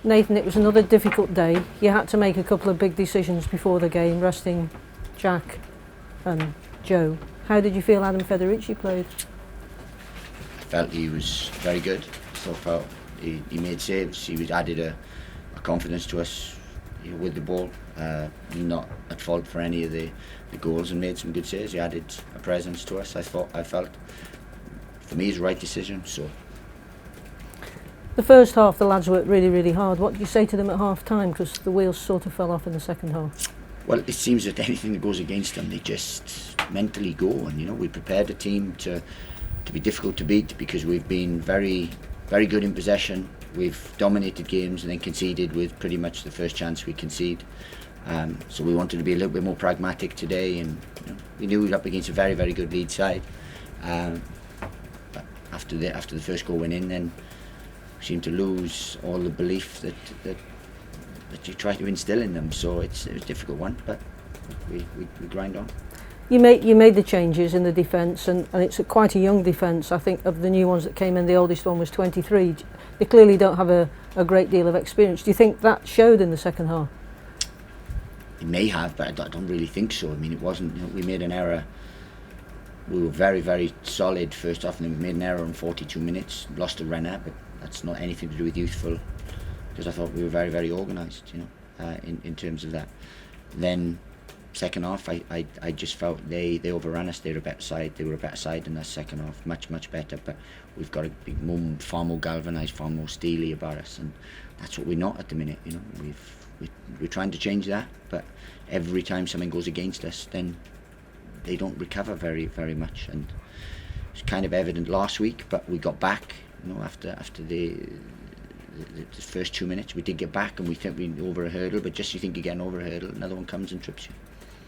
Nathan, it was another difficult day. You had to make a couple of big decisions before the game, resting Jack and Joe. How did you feel Adam Federici played? I felt he was very good. So felt he made saves. He added a confidence to us, with the ball. Not at fault for any of the goals, and made some good saves. He added a presence to us. I felt for me, it's the right decision. So. The first half, the lads worked really, really hard. What did you say to them at half time? Because the wheels sort of fell off in the second half. Well, it seems that anything that goes against them, they just mentally go. And we prepared the team to be difficult to beat because we've been very, very good in possession. We've dominated games and then conceded with pretty much the first chance we concede. So we wanted to be a little bit more pragmatic today, and we knew we were up against a very, very good Leeds side. But after the first goal went in, then we seemed to lose all the belief that you try to instill in them. So it was a difficult one, but we grind on. You made the changes in the defence, and it's quite a young defence. I think of the new ones that came in, the oldest one was 23. They clearly don't have a great deal of experience. Do you think that showed in the second half? It may have, but I don't really think so. I mean, it wasn't. We made an error. We were very, very solid first half, and then we made an error in 42 minutes. Lost a runner, but that's not anything to do with youthful. Because I thought we were very, very organised, in terms of that. Then second half, I just felt they overran us. They were a better side. They were a better side in that second half, much better. But we've got to be far more galvanised, far more steely about us, and that's what we're not at the minute. We're trying to change that, but every time something goes against us, then they don't recover very, very much. And it's kind of evident last week, but we got back. After the first 2 minutes, we did get back, and we think we over a hurdle. But just you think you're getting over a hurdle, another one comes and trips you.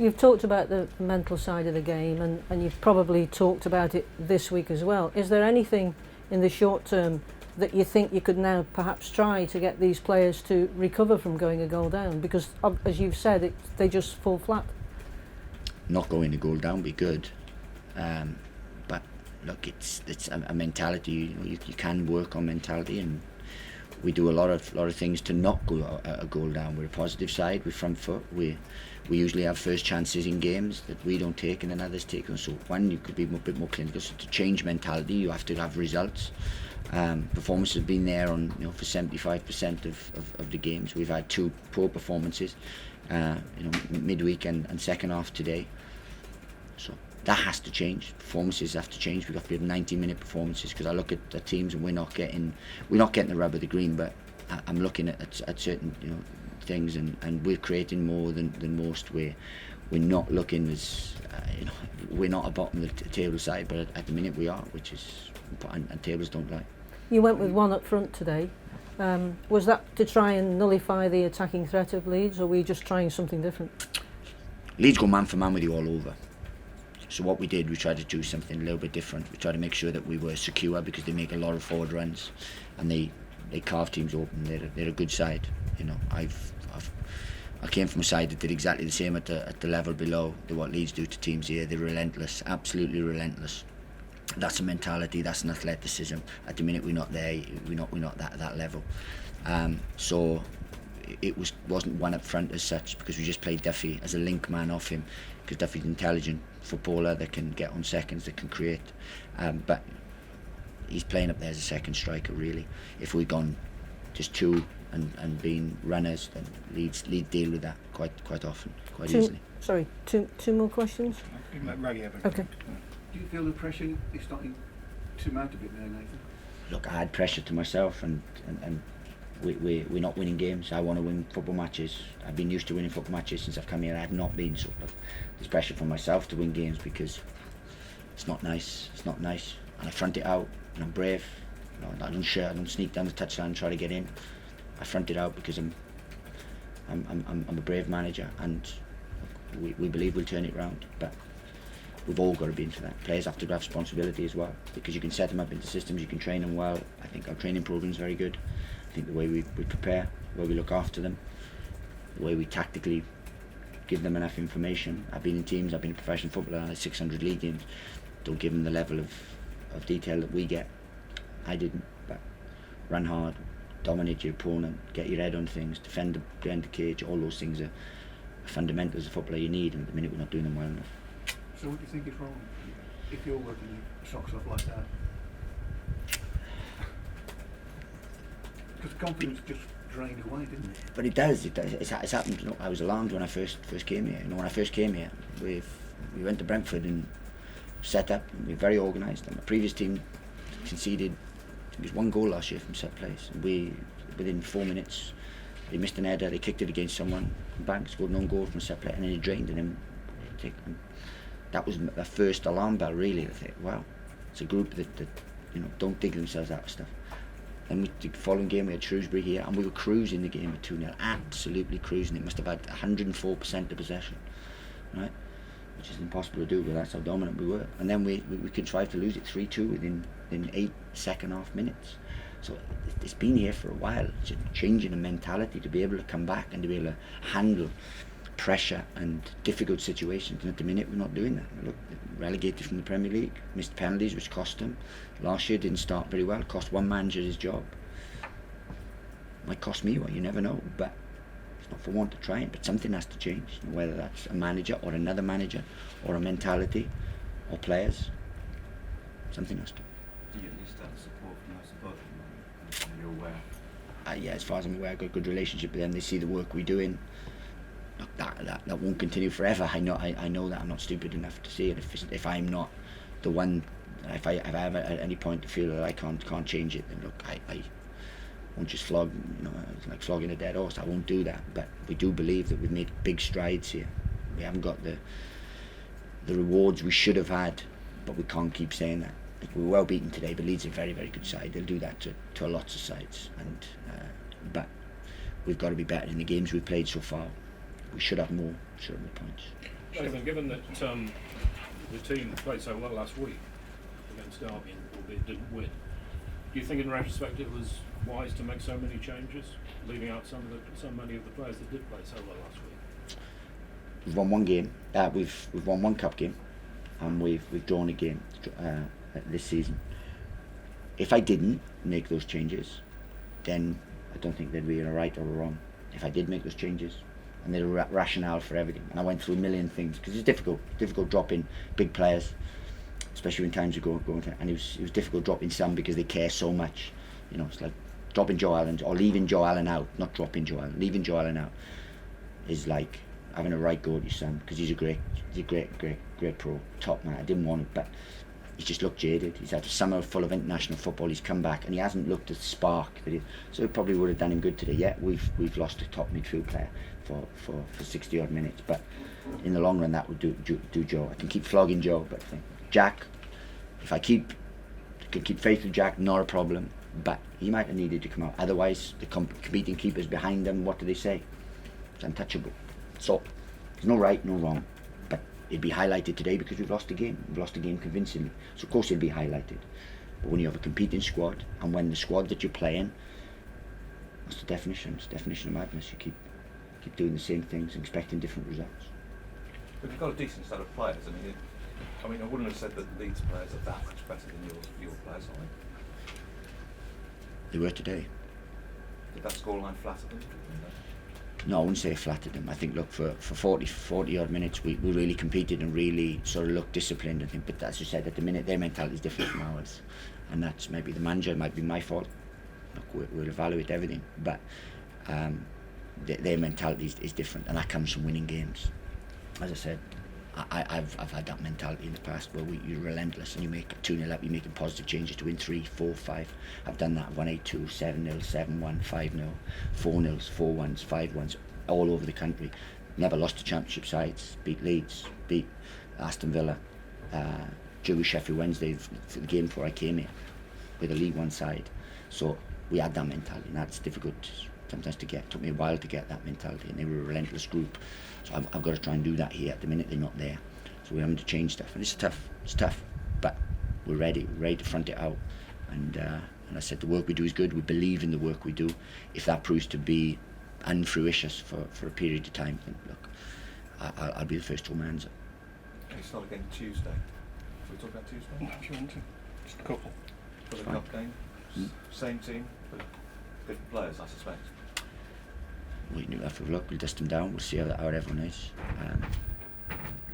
You've talked about the mental side of the game, and you've probably talked about it this week as well. Is there anything in the short term that you think you could now perhaps try to get these players to recover from going a goal down? Because, as you've said, they just fall flat. Not going a goal down would be good. But look, it's a mentality. You can work on mentality, and we do a lot of things to not go a goal down. We're a positive side. We're front foot. We usually have first chances in games that we don't take and then others take. And so one, you could be a bit more clinical. So to change mentality, you have to have results. Performance has been there on for 75% of the games. We've had two poor performances, midweek and second half today. So that has to change. Performances have to change. We've got to be 90-minute performances, because I look at the teams and we're not getting the rub of the green. But I'm looking at certain things, and we're creating more than most. We're not looking as we're not a bottom of the table side, but at the minute we are, which is and tables don't lie. You went with one up front today. Was that to try and nullify the attacking threat of Leeds, or were you just trying something different? Leeds go man for man with you all over. So what we did, we tried to do something a little bit different. We tried to make sure that we were secure, because they make a lot of forward runs, and they carve teams open. They're a good side. I came from a side that did exactly the same at the level below what Leeds do to teams here. They're relentless, absolutely relentless. That's a mentality. That's an athleticism. At the minute, we're not there. We're not that level. So it wasn't one up front as such, because we just played Duffy as a link man off him, because Duffy's an intelligent footballer that can get on seconds, that can create. But he's playing up there as a second striker, really. If we'd gone just two and been runners, then Leeds deal with that quite often, quite easily. Sorry, two more questions? Okay. Do you feel the pressure is starting to mount a bit now, Nathan? Look, I had pressure to myself, and we're not winning games. I want to win football matches. I've been used to winning football matches since I've come here. I have not been. So there's pressure for myself to win games, because it's not nice. It's not nice. And I front it out, and I'm brave. I don't sneak down the touchline and try to get in. I front it out because I'm a brave manager, and we believe we'll turn it round. But we've all got to be into that. Players have to have responsibility as well, because you can set them up into systems, you can train them well. I think our training programme is very good. I think the way we prepare, the way we look after them, the way we tactically give them enough information. I've been in teams, I've been a professional footballer, and I had 600 league games. Don't give them the level of detail that we get. I didn't, but run hard, dominate your opponent, get your head on things, defend the cage. All those things are fundamentals of football you need, and at the minute we're not doing them well enough. So what do you think is wrong if you're working your socks off like that? Because confidence just drained away, didn't it? But it does. It's happened. You know, I was alarmed when I first came here. You know, when I first came here, we went to Brentford and set up. And we were very organised. And the previous team conceded. It was 1 goal last year from set plays. And we, within 4 minutes, they missed an header. They kicked it against someone. Bang, scored an own goal from set play, and then it drained. And then that was the first alarm bell. Really, I think, wow, it's a group that you know don't dig themselves out of stuff. And the following game we had Shrewsbury here, and we were cruising the game at 2-0, absolutely cruising. It must have had 104% of possession, right? Which is impossible to do, but that's how dominant we were. And then we contrived to lose it 3-2 within 8 second half minutes. So it's been here for a while. It's a change in the mentality to be able to come back and to be able to handle pressure and difficult situations. And at the minute we're not doing that. Look, relegated from the Premier League, missed penalties which cost them. Last year didn't start very well, cost one manager his job. Might cost me one, you never know, but it's not for want of trying. But something has to change, whether that's a manager or another manager or a mentality or players. Something has to. Do you at least have the support from those above you, and you're aware? Yeah, as far as I'm aware, I've got a good relationship with them. They see the work we do in. Look, that won't continue forever. I know that. I'm not stupid enough to see it. If I'm not the one, if I have at any point to feel that I can't change it, then look, I won't just flog. You know, it's like flogging a dead horse. I won't do that. But we do believe that we've made big strides here. We haven't got the rewards we should have had, but we can't keep saying that. We were well beaten today, but Leeds are a very, very good side. They'll do that to lots of sides, and but we've got to be better in the games we've played so far. We should have more points. Nathan, given that the team played so well last week against Derby, albeit didn't win, do you think in retrospect it was wise to make so many changes, leaving out so many of the players that did play so well last week? We've won one game. We've won one cup game, and we've drawn a game this season. If I didn't make those changes, then I don't think there'd be a right or a wrong. If I did make those changes, and there's a rationale for everything, and I went through a million things, because it's difficult dropping big players, especially when times are going, and it was difficult dropping some because they care so much. You know, it's like dropping Joe Allen or leaving Joe Allen out, not dropping Joe Allen. Leaving Joe Allen out is like having a right go at your son, because he's a great pro, top man. I didn't want it, but he's just looked jaded. He's had a summer full of international football. He's come back and he hasn't looked at the spark so it probably would have done him good today. Yeah, we've lost a top midfield player for 60 odd minutes, but in the long run that would do Joe. I can keep flogging Joe, but I think Jack, if I can keep faith with Jack, not a problem, but he might have needed to come out. Otherwise the competing keepers behind him, what do they say? It's untouchable. So there's no right, no wrong, but it'd be highlighted today because we've lost the game. We've lost the game convincingly. So of course it'll be highlighted. But when you have a competing squad, and when the squad that you're playing, what's the definition? It's the definition of madness. You keep doing the same things and expecting different results. But you've got a decent set of players. I mean, I wouldn't have said that Leeds players are that much better than your players, are they? They were today. Did that scoreline flatter them? No, I wouldn't say it flattered them. I think, look, for 40 odd minutes we really competed and really sort of looked disciplined, I think. But as you said, at the minute their mentality is different from ours, and that's maybe the manager, it might be my fault. Look, we'll evaluate everything, but their mentality is different, and that comes from winning games. As I said, I've had that mentality in the past where you're relentless and you make 2-0 up, you're making positive changes to win 3, 4, 5. I've done that. 1-8-2, 7-0, 7-1, 5-0, 4-0s, 4-1s, 5-1s, all over the country. Never lost to championship sides. Beat Leeds, beat Aston Villa, drew Sheffield Wednesday for the game before I came here with a League One side. So we had that mentality, and that's difficult sometimes to get. It took me a while to get that mentality, and they were a relentless group. So I've got to try and do that here. At the minute they're not there, so we're having to change stuff, and it's tough, but we're ready to front it out. And I said the work we do is good. We believe in the work we do. If that proves to be unfruitious for a period of time, then look, I'll be the first to amend it. It's not again Tuesday. Shall we talk about Tuesday? No, if you want to. Just a couple. For the cup game, same team, but different players, I suspect. We have to look. We'll dust them down. We'll see how everyone is.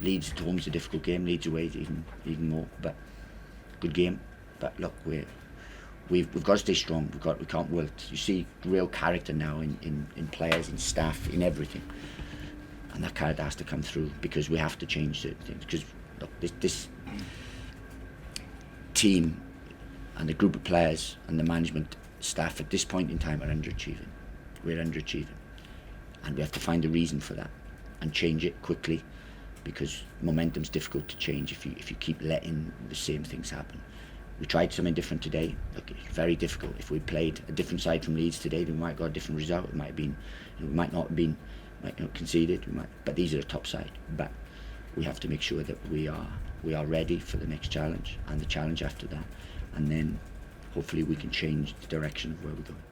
Leeds at home is a difficult game. Leeds away is even more. But good game. But look, we've got to stay strong. We can't wilt. You see real character now in players, in staff, in everything. And that character has to come through, because we have to change certain things. Because look, this team and the group of players and the management staff at this point in time are underachieving. We're underachieving, and we have to find a reason for that and change it quickly, because momentum's difficult to change if you keep letting the same things happen. We tried something different today. Look, it's very difficult. If we played a different side from Leeds today, then we might have got a different result. It might have been, we might not have been, conceded. But these are a top side. But we have to make sure that we are ready for the next challenge and the challenge after that, and then hopefully we can change the direction of where we're going.